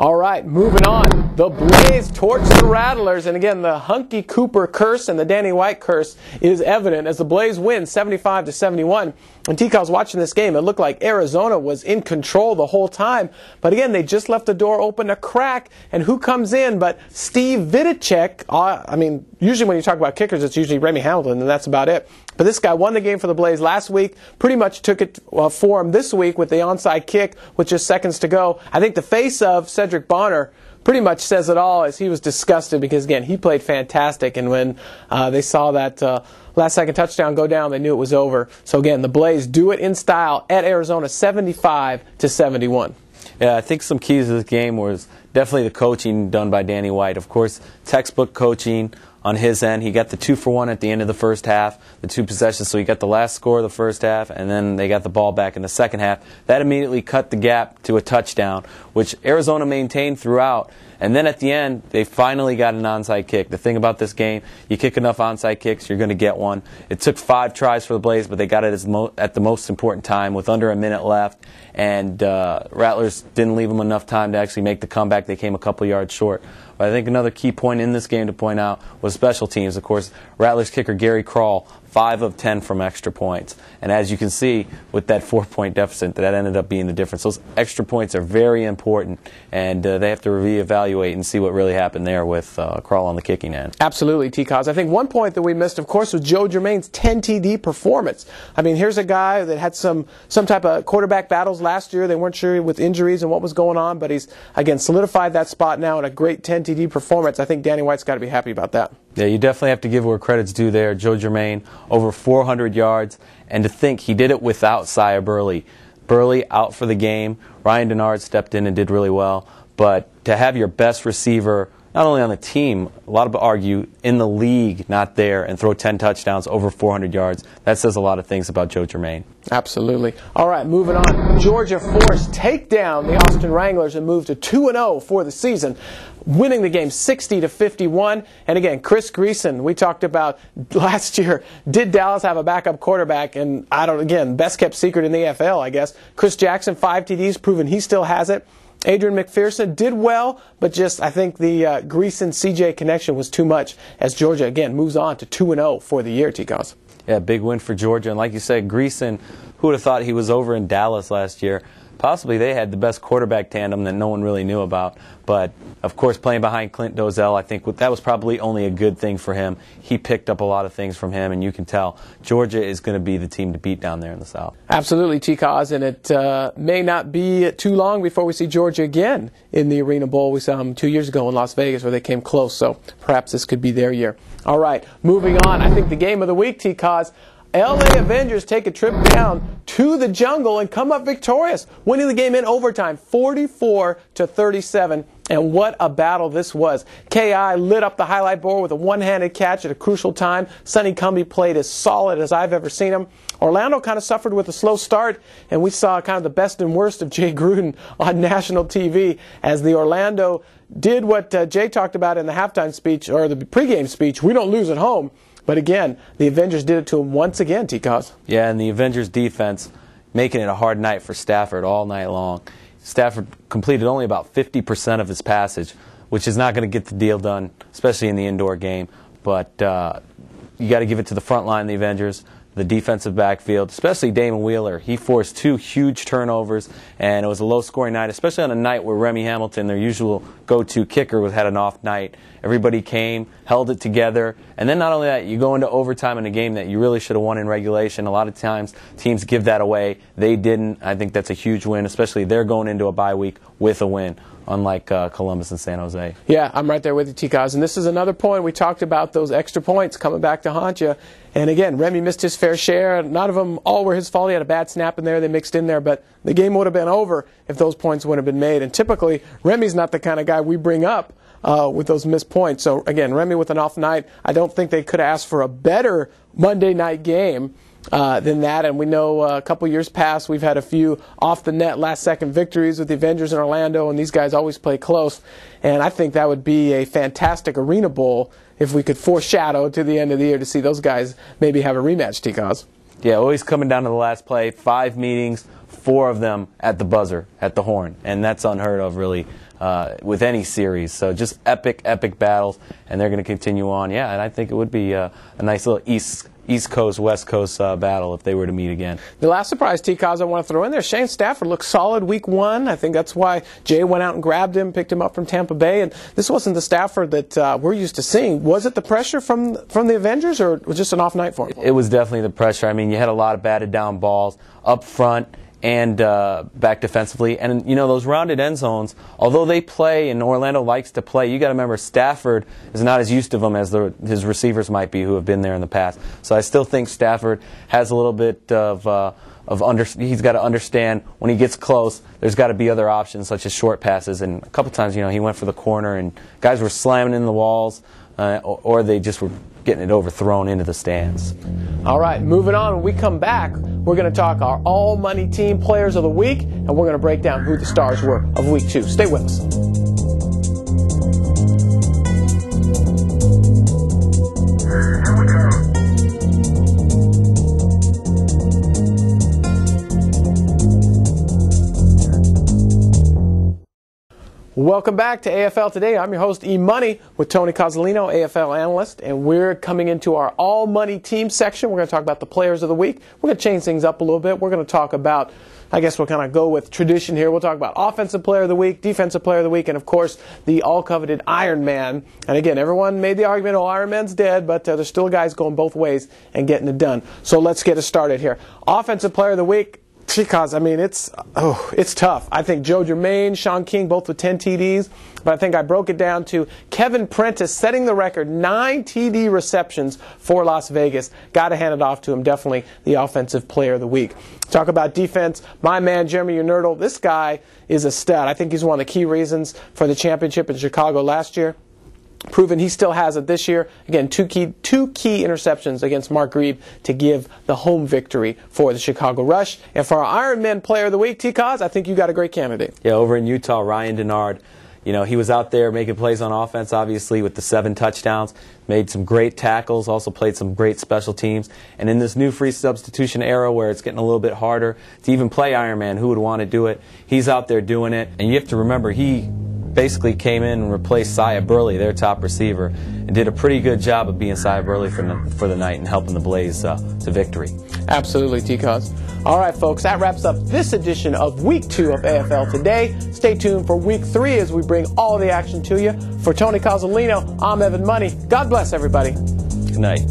All right, moving on. The Blaze torched the Rattlers, and again, the Hunky Cooper curse and the Danny White curse is evident as the Blaze win 75-71. When T-Coz was watching this game, it looked like Arizona was in control the whole time. But again, they just left the door open a crack, and who comes in but Steve Vidicek? I mean, usually when you talk about kickers, it's usually Remy Hamilton, and that's about it. But this guy won the game for the Blaze last week, pretty much took it for him this week with the onside kick with just seconds to go. I think the face of Cedric Bonner pretty much says it all, as he was disgusted because, again, he played fantastic. And when they saw that last-second touchdown go down, they knew it was over. So, again, the Blaze do it in style at Arizona, 75-71. Yeah, I think some keys to this game was definitely the coaching done by Danny White. Of course, textbook coaching on his end. He got the 2-for-1 at the end of the first half, the 2 possessions, so he got the last score of the first half, and then they got the ball back in the second half. That immediately cut the gap to a touchdown, which Arizona maintained throughout. And then at the end, they finally got an onside kick. The thing about this game, you kick enough onside kicks, you're going to get one. It took 5 tries for the Blaze, but they got it at the most important time with under a minute left. And Rattlers didn't leave them enough time to actually make the comeback. They came a couple yards short. But I think another key point in this game to point out was special teams. Of course, Rattlers kicker Gary Krall, 5 of 10 from extra points. And as you can see, with that 4-point deficit, that ended up being the difference. Those extra points are very important, and they have to reevaluate and see what really happened there with Krall on the kicking end. Absolutely, T-Coz. I think one point that we missed, of course, was Joe Germain's 10 TD performance. I mean, here's a guy that had some type of quarterback battles last year. They weren't sure with injuries and what was going on, but he's, again, solidified that spot now in a great 10 TD performance. I think Danny White's got to be happy about that. Yeah, you definitely have to give where credit's due there. Joe Germain, over 400 yards, and to think he did it without Sia Burley. Burley out for the game. Ryan Denard stepped in and did really well. But to have your best receiver, not only on the team, a lot of argue, in the league, not there, and throw 10 touchdowns over 400 yards, that says a lot of things about Joe Germain. Absolutely. All right, moving on. Georgia forced take down the Austin Wranglers and moved to 2-0 for the season, winning the game 60-51. And again, Chris Greason, we talked about last year, did Dallas have a backup quarterback? And again, best kept secret in the AFL, I guess. Chris Jackson, 5 TDs, proven he still has it. Adrian McPherson did well, but just I think the Greason-CJ connection was too much as Georgia, again, moves on to 2-0 for the year, T-Coz. Yeah, big win for Georgia. And like you said, Greason, who would have thought he was over in Dallas last year? Possibly they had the best quarterback tandem that no one really knew about. But, of course, playing behind Clint Dozel, I think that was probably only a good thing for him. He picked up a lot of things from him, and you can tell Georgia is going to be the team to beat down there in the South. Absolutely, T-Coz, and it may not be too long before we see Georgia again in the Arena Bowl. We saw them 2 years ago in Las Vegas where they came close, so perhaps this could be their year. All right, moving on. I think the game of the week, T-Coz, LA Avengers take a trip down to the jungle and come up victorious, winning the game in overtime, 44-37. And what a battle this was. K.I. lit up the highlight board with a one-handed catch at a crucial time. Sonny Cumbie played as solid as I've ever seen him. Orlando kind of suffered with a slow start, and we saw kind of the best and worst of Jay Gruden on national TV as the Orlando did what Jay talked about in the halftime speech, or the pregame speech, we don't lose at home. But again, the Avengers did it to him once again, T-Coz. Yeah, and the Avengers defense making it a hard night for Stafford all night long. Stafford completed only about 50% of his passage, which is not going to get the deal done, especially in the indoor game. But you got to give it to the front line, the Avengers, the defensive backfield, especially Damon Wheeler. He forced 2 huge turnovers, and it was a low-scoring night, especially on a night where Remy Hamilton, their usual go-to kicker, had an off night. Everybody came, held it together, and then not only that, you go into overtime in a game that you really should have won in regulation. A lot of times teams give that away. They didn't. I think that's a huge win, especially they're going into a bye week with a win, unlike Columbus and San Jose. Yeah, I'm right there with you, T-Coz. And this is another point. We talked about those extra points coming back to haunt you. And again, Remy missed his fair share. None of them all were his fault. He had a bad snap in there. They mixed in there. But the game would have been over if those points wouldn't have been made. And typically, Remy's not the kind of guy we bring up with those missed points. So again, Remy with an off night. I don't think they could have asked for a better Monday night game than that. And we know a couple years past we've had a few off-the-net last-second victories with the Avengers in Orlando, and these guys always play close. And I think that would be a fantastic Arena Bowl if we could foreshadow to the end of the year to see those guys maybe have a rematch, T-Coz. Yeah, always coming down to the last play. 5 meetings, 4 of them at the buzzer, at the horn. And that's unheard of, really, with any series. So just epic, epic battles, and they're going to continue on. Yeah, and I think it would be a nice little East Coast, West Coast battle if they were to meet again. The last surprise, T-Coz, I want to throw in there, Shane Stafford looked solid week 1. I think that's why Jay went out and grabbed him, picked him up from Tampa Bay. And this wasn't the Stafford that we're used to seeing. Was it the pressure from the Avengers, or was it just an off night for him? It was definitely the pressure. I mean, you had a lot of batted down balls up front and back defensively. And, you know, those rounded end zones, although they play and Orlando likes to play, you got to remember Stafford is not as used to them as his receivers might be who have been there in the past. So I still think Stafford has a little bit he's got to understand when he gets close, there's got to be other options such as short passes. And a couple times, you know, he went for the corner and guys were slamming in the walls or they just were getting it overthrown into the stands. All right, moving on. When we come back, we're going to talk our all-money team players of the week, and we're going to break down who the stars were of week 2. Stay with us. Welcome back to AFL Today. I'm your host, E-Money, with Tony CozZolino, AFL analyst, and we're coming into our all-money team section. We're going to talk about the players of the week. We're going to change things up a little bit. We're going to talk about, I guess we'll kind of go with tradition here. We'll talk about offensive player of the week, defensive player of the week, and, of course, the all-coveted Iron Man. And, again, everyone made the argument, oh, Iron Man's dead, but there's still guys going both ways and getting it done. So let's get it started here. Offensive player of the week. Because, I mean, it's tough. I think Joe Germain, Sean King, both with 10 TDs. But I think I broke it down to Kevin Prentice setting the record, 9 TD receptions for Las Vegas. Got to hand it off to him. Definitely the offensive player of the week. Talk about defense. My man, Jeremy Unerdl, this guy is a stud. I think he's one of the key reasons for the championship in Chicago last year. Proven he still has it this year. Again, two key interceptions against Mark Grebe to give the home victory for the Chicago Rush. And for our Iron Man Player of the Week, T-Coz, I think you got a great candidate. Yeah, over in Utah, Ryan Denard. You know, he was out there making plays on offense, obviously, with the 7 touchdowns. Made some great tackles, also played some great special teams. And in this new free substitution era where it's getting a little bit harder to even play Iron Man, who would want to do it? He's out there doing it. And you have to remember, he basically came in and replaced Sia Burley, their top receiver, and did a pretty good job of being Sia Burley for the night and helping the Blaze to victory. Absolutely, T-Coz. All right, folks, that wraps up this edition of Week 2 of AFL Today. Stay tuned for Week 3 as we bring all the action to you. For Tony CozZolino, I'm Evan Money. God bless, everybody. Good night.